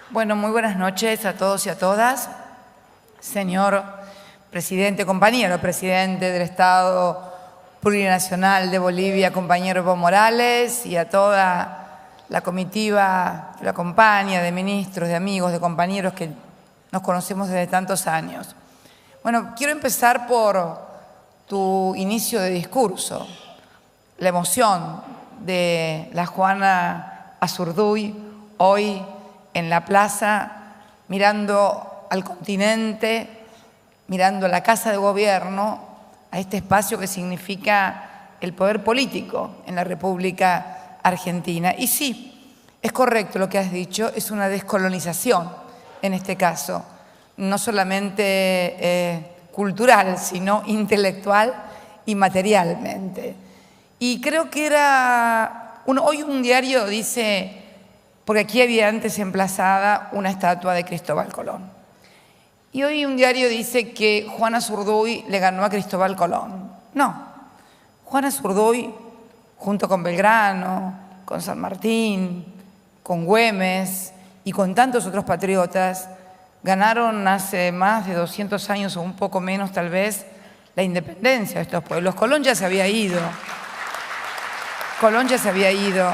Bueno, muy buenas noches a todos y a todas. Señor presidente, compañero presidente del Estado Plurinacional de Bolivia, compañero Evo Morales, y a toda la comitiva que lo acompaña, de ministros, de amigos, de compañeros que nos conocemos desde tantos años. Bueno, quiero empezar por tu inicio de discurso, la emoción de la Juana Azurduy hoy en la plaza, mirando al continente, mirando a la Casa de Gobierno, a este espacio que significa el poder político en la República Argentina. Y sí, es correcto lo que has dicho, es una descolonización en este caso, no solamente cultural, sino intelectual y materialmente. Y creo que hoy un diario dice, porque aquí había antes emplazada una estatua de Cristóbal Colón. Y hoy un diario dice que Juana Azurduy le ganó a Cristóbal Colón. No, Juana Azurduy, junto con Belgrano, con San Martín, con Güemes y con tantos otros patriotas, ganaron hace más de 200 años o un poco menos tal vez la independencia de estos pueblos. Colón ya se había ido. Colón ya se había ido.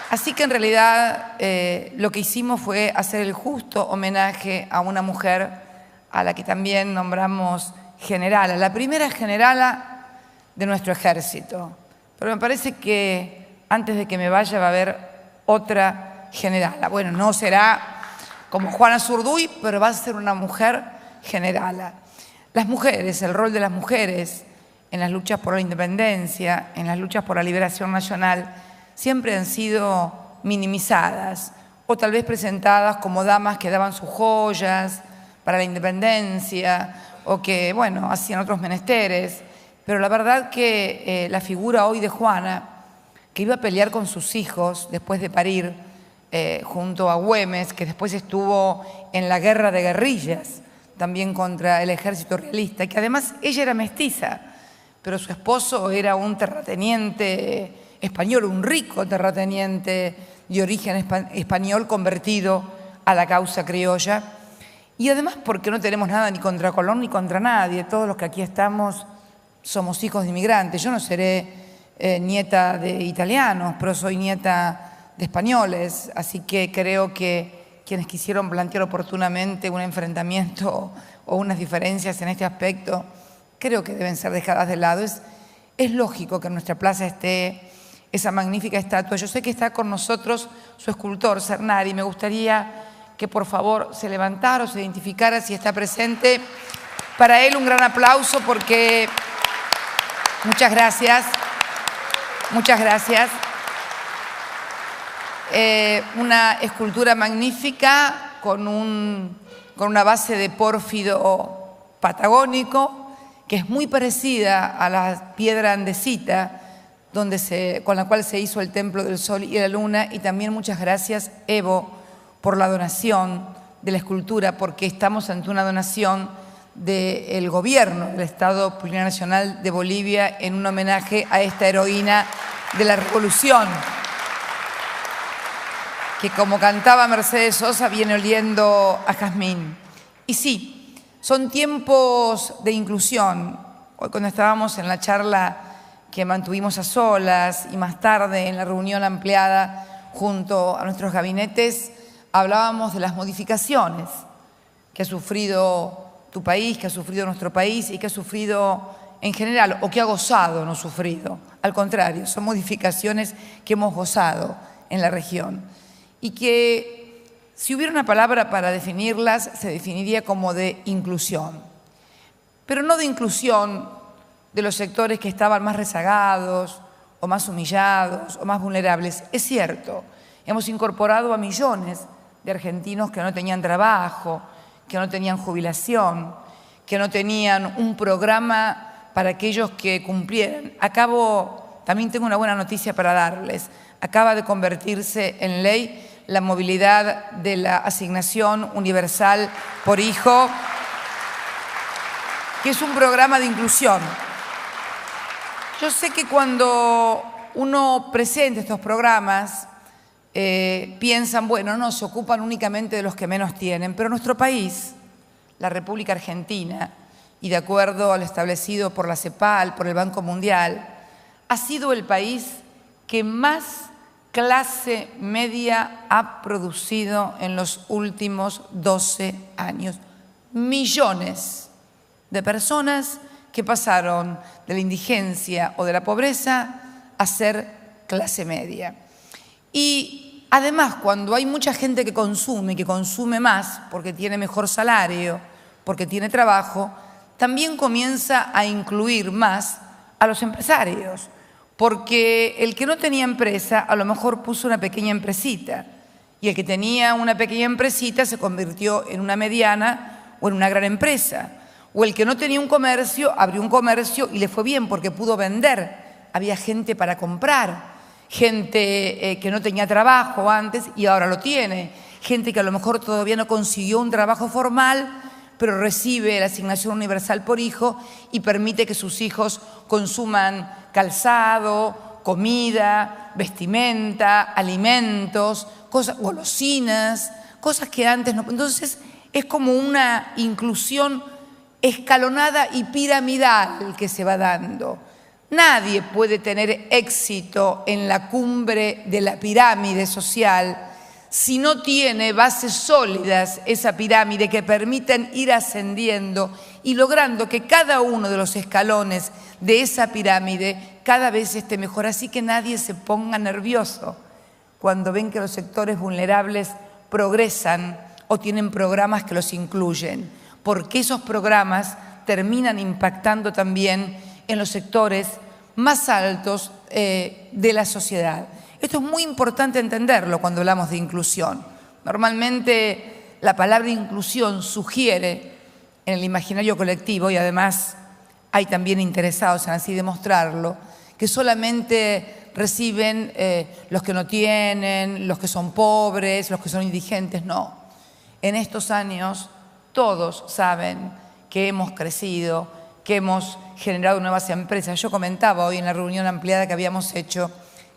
Así que en realidad lo que hicimos fue hacer el justo homenaje a una mujer a la que también nombramos generala, la primera generala de nuestro ejército. Pero me parece que antes de que me vaya va a haber otra generala. Bueno, no será como Juana Azurduy, pero va a ser una mujer generala. Las mujeres, el rol de las mujeres en las luchas por la independencia, en las luchas por la liberación nacional, siempre han sido minimizadas o tal vez presentadas como damas que daban sus joyas para la independencia o que, bueno, hacían otros menesteres. Pero la verdad que la figura hoy de Juana, que iba a pelear con sus hijos después de parir junto a Güemes, que después estuvo en la guerra de guerrillas, también contra el ejército realista, que además ella era mestiza, pero su esposo era un terrateniente español, un rico terrateniente de origen español convertido a la causa criolla. Y además porque no tenemos nada ni contra Colón ni contra nadie. Todos los que aquí estamos somos hijos de inmigrantes. Yo no seré nieta de italianos, pero soy nieta de españoles. Así que creo que quienes quisieron plantear oportunamente un enfrentamiento o unas diferencias en este aspecto, creo que deben ser dejadas de lado. Es lógico que en nuestra plaza esté esa magnífica estatua. Yo sé que está con nosotros su escultor, Cernari. Me gustaría que por favor se levantara o se identificara si está presente. Para él un gran aplauso porque muchas gracias. Muchas gracias. Una escultura magnífica con una base de pórfido patagónico que es muy parecida a la piedra andesita con la cual se hizo el Templo del Sol y la Luna. Y también muchas gracias, Evo, por la donación de la escultura, porque estamos ante una donación del gobierno del Estado Plurinacional de Bolivia en un homenaje a esta heroína de la Revolución, que como cantaba Mercedes Sosa, viene oliendo a jazmín. Y sí, son tiempos de inclusión. Hoy cuando estábamos en la charla que mantuvimos a solas y más tarde en la reunión ampliada junto a nuestros gabinetes, hablábamos de las modificaciones que ha sufrido tu país, que ha sufrido nuestro país y que ha sufrido en general, o que ha gozado, no sufrido. Al contrario, son modificaciones que hemos gozado en la región y que si hubiera una palabra para definirlas, se definiría como de inclusión. Pero no de inclusión de los sectores que estaban más rezagados o más humillados o más vulnerables. Es cierto, hemos incorporado a millones de argentinos que no tenían trabajo, que no tenían jubilación, que no tenían un programa para aquellos que cumplieran. También tengo una buena noticia para darles. Acaba de convertirse en ley la movilidad de la asignación universal por hijo, que es un programa de inclusión. Yo sé que cuando uno presenta estos programas, piensan, bueno, no, se ocupan únicamente de los que menos tienen, pero nuestro país, la República Argentina, y de acuerdo a lo establecido por la CEPAL, por el Banco Mundial, ha sido el país que más clase media ha producido en los últimos 12 años. Millones de personas que pasaron de la indigencia o de la pobreza a ser clase media. Y además, cuando hay mucha gente que consume más porque tiene mejor salario, porque tiene trabajo, también comienza a incluir más a los empresarios, porque el que no tenía empresa a lo mejor puso una pequeña empresita y el que tenía una pequeña empresita se convirtió en una mediana o en una gran empresa, o el que no tenía un comercio abrió un comercio y le fue bien porque pudo vender, había gente para comprar, gente que no tenía trabajo antes y ahora lo tiene, gente que a lo mejor todavía no consiguió un trabajo formal, pero recibe la asignación universal por hijo y permite que sus hijos consuman calzado, comida, vestimenta, alimentos, cosas, golosinas, cosas que antes no. Entonces es como una inclusión escalonada y piramidal que se va dando. Nadie puede tener éxito en la cumbre de la pirámide social si no tiene bases sólidas esa pirámide que permitan ir ascendiendo y logrando que cada uno de los escalones de esa pirámide cada vez esté mejor. Así que nadie se ponga nervioso cuando ven que los sectores vulnerables progresan o tienen programas que los incluyen, porque esos programas terminan impactando también en los sectores más altos de la sociedad. Esto es muy importante entenderlo cuando hablamos de inclusión. Normalmente la palabra inclusión sugiere en el imaginario colectivo, y además hay también interesados en así demostrarlo, que solamente reciben los que no tienen, los que son pobres, los que son indigentes. No. En estos años todos saben que hemos crecido, que hemos generado nuevas empresas. Yo comentaba hoy en la reunión ampliada que habíamos hecho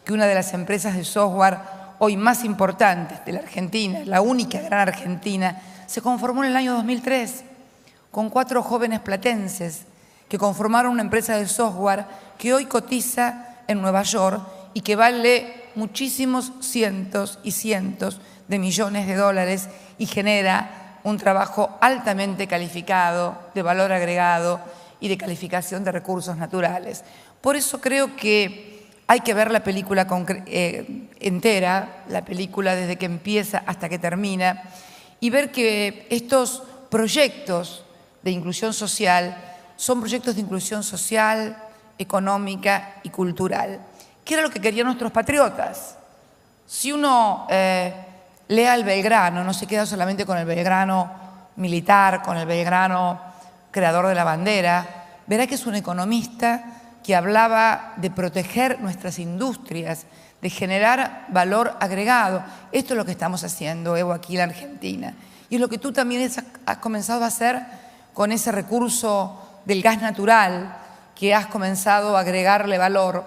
que una de las empresas de software hoy más importantes de la Argentina, la única gran argentina, se conformó en el año 2003 con 4 jóvenes platenses que conformaron una empresa de software que hoy cotiza en Nueva York y que vale muchísimos cientos y cientos de millones de dólares y genera un trabajo altamente calificado, de valor agregado y de calificación de recursos naturales. Por eso creo que hay que ver la película entera, la película desde que empieza hasta que termina, y ver que estos proyectos de inclusión social son proyectos de inclusión social, económica y cultural. ¿Qué era lo que querían nuestros patriotas? Si uno lea el Belgrano, no se queda solamente con el Belgrano militar, con el Belgrano creador de la bandera, verá que es un economista que hablaba de proteger nuestras industrias, de generar valor agregado. Esto es lo que estamos haciendo, Evo, aquí en la Argentina. Y es lo que tú también has comenzado a hacer con ese recurso del gas natural, que has comenzado a agregarle valor.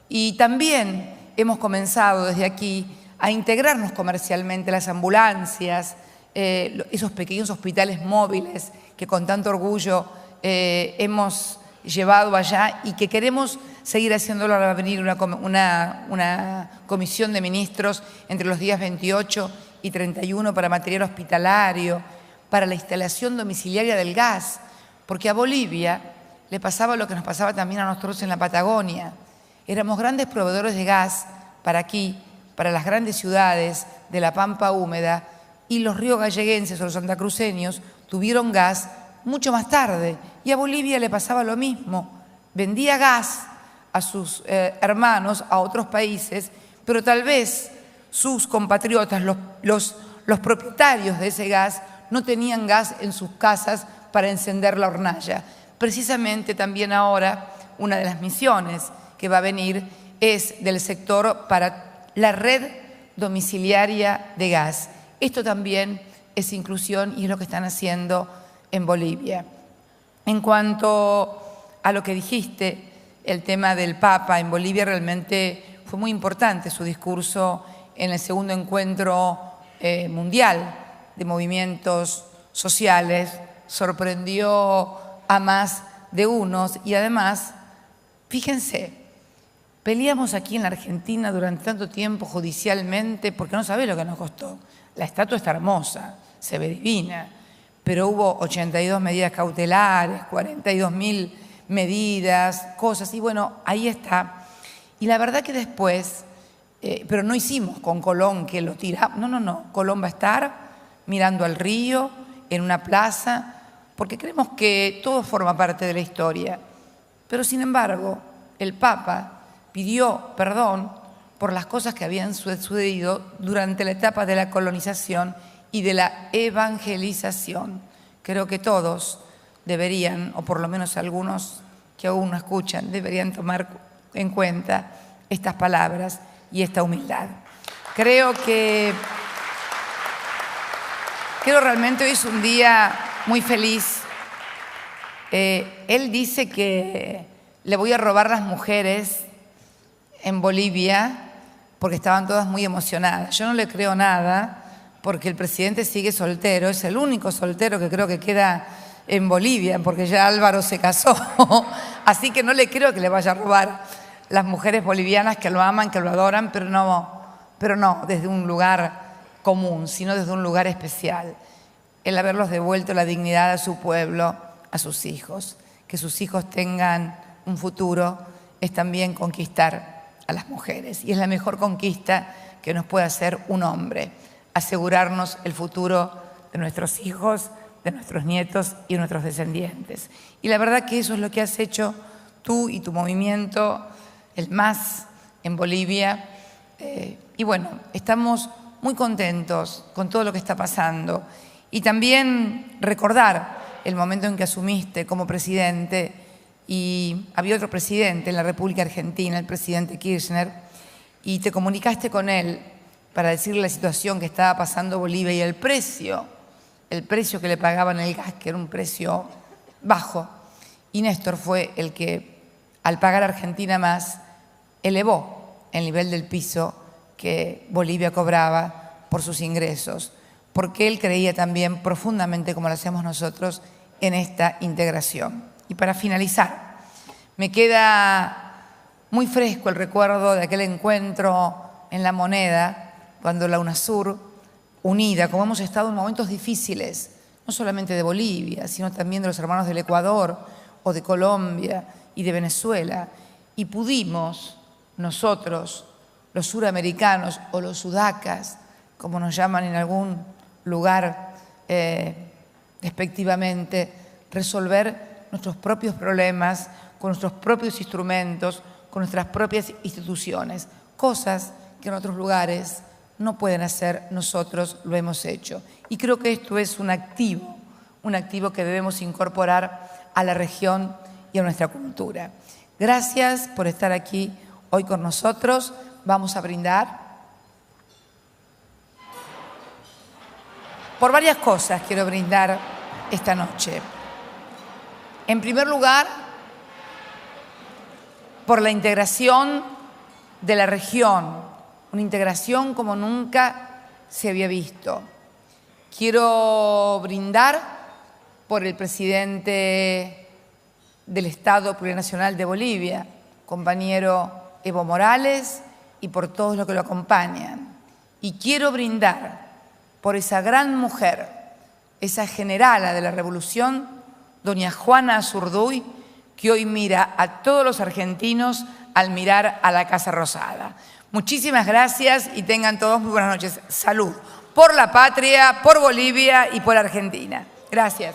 Y también hemos comenzado desde aquí a integrarnos comercialmente, las ambulancias, esos pequeños hospitales móviles que con tanto orgullo hemos llevado allá y que queremos seguir haciéndolo. Ahora va a venir una comisión de ministros entre los días 28 y 31 para material hospitalario, para la instalación domiciliaria del gas, porque a Bolivia le pasaba lo que nos pasaba también a nosotros en la Patagonia. Éramos grandes proveedores de gas para aquí, para las grandes ciudades de la Pampa húmeda, y los riogalleguenses o los santacruceños tuvieron gas mucho más tarde, y a Bolivia le pasaba lo mismo. Vendía gas a sus hermanos, a otros países, pero tal vez sus compatriotas, los propietarios de ese gas, no tenían gas en sus casas para encender la hornalla. Precisamente también ahora una de las misiones que va a venir es del sector para la red domiciliaria de gas. Esto también es inclusión y es lo que están haciendo en Bolivia. En cuanto a lo que dijiste, el tema del Papa en Bolivia, realmente fue muy importante su discurso en el segundo encuentro mundial de movimientos sociales, sorprendió a más de unos y además, fíjense, peleamos aquí en la Argentina durante tanto tiempo judicialmente porque no sabés lo que nos costó. La estatua está hermosa, se ve divina, pero hubo 82 medidas cautelares, 42.000 medidas, cosas, y bueno, ahí está. Y la verdad que después, pero no hicimos con Colón que lo tiramos, no, Colón va a estar mirando al río, en una plaza, porque creemos que todo forma parte de la historia. Pero sin embargo, el Papa pidió perdón por las cosas que habían sucedido durante la etapa de la colonización y de la evangelización. Creo que todos deberían, o por lo menos algunos que aún no escuchan, deberían tomar en cuenta estas palabras y esta humildad. Creo realmente hoy es un día muy feliz. Él dice que le voy a robar las mujeres en Bolivia porque estaban todas muy emocionadas. Yo no le creo nada porque el presidente sigue soltero, es el único soltero que creo que queda en Bolivia porque ya Álvaro se casó, así que no le creo que le vaya a robar las mujeres bolivianas que lo aman, que lo adoran, pero no desde un lugar común, sino desde un lugar especial. El haberlos devuelto la dignidad a su pueblo, a sus hijos. Que sus hijos tengan un futuro es también conquistar a las mujeres. Y es la mejor conquista que nos puede hacer un hombre, asegurarnos el futuro de nuestros hijos, de nuestros nietos y de nuestros descendientes. Y la verdad que eso es lo que has hecho tú y tu movimiento, el MAS, en Bolivia. Y bueno, estamos muy contentos con todo lo que está pasando. Y también recordar el momento en que asumiste como presidente y había otro presidente en la República Argentina, el presidente Kirchner, y te comunicaste con él para decirle la situación que estaba pasando Bolivia y el precio que le pagaban el gas, que era un precio bajo. Y Néstor fue el que, al pagar a Argentina más, elevó el nivel del piso que Bolivia cobraba por sus ingresos, porque él creía también profundamente, como lo hacemos nosotros, en esta integración. Y para finalizar, me queda muy fresco el recuerdo de aquel encuentro en La Moneda, cuando la UNASUR, unida, como hemos estado en momentos difíciles, no solamente de Bolivia, sino también de los hermanos del Ecuador o de Colombia y de Venezuela, y pudimos nosotros, los suramericanos o los sudacas, como nos llaman en algún lugar despectivamente, resolver nuestros propios problemas con nuestros propios instrumentos, con nuestras propias instituciones, cosas que en otros lugares no pueden hacer, nosotros lo hemos hecho. Y creo que esto es un activo que debemos incorporar a la región y a nuestra cultura. Gracias por estar aquí hoy con nosotros. Vamos a brindar. Por varias cosas quiero brindar esta noche. En primer lugar, por la integración de la región, una integración como nunca se había visto. Quiero brindar por el presidente del Estado Plurinacional de Bolivia, compañero Evo Morales, y por todos los que lo acompañan. Y quiero brindar por esa gran mujer, esa generala de la revolución, doña Juana Azurduy, que hoy mira a todos los argentinos al mirar a la Casa Rosada. Muchísimas gracias y tengan todos muy buenas noches. Salud por la patria, por Bolivia y por Argentina. Gracias.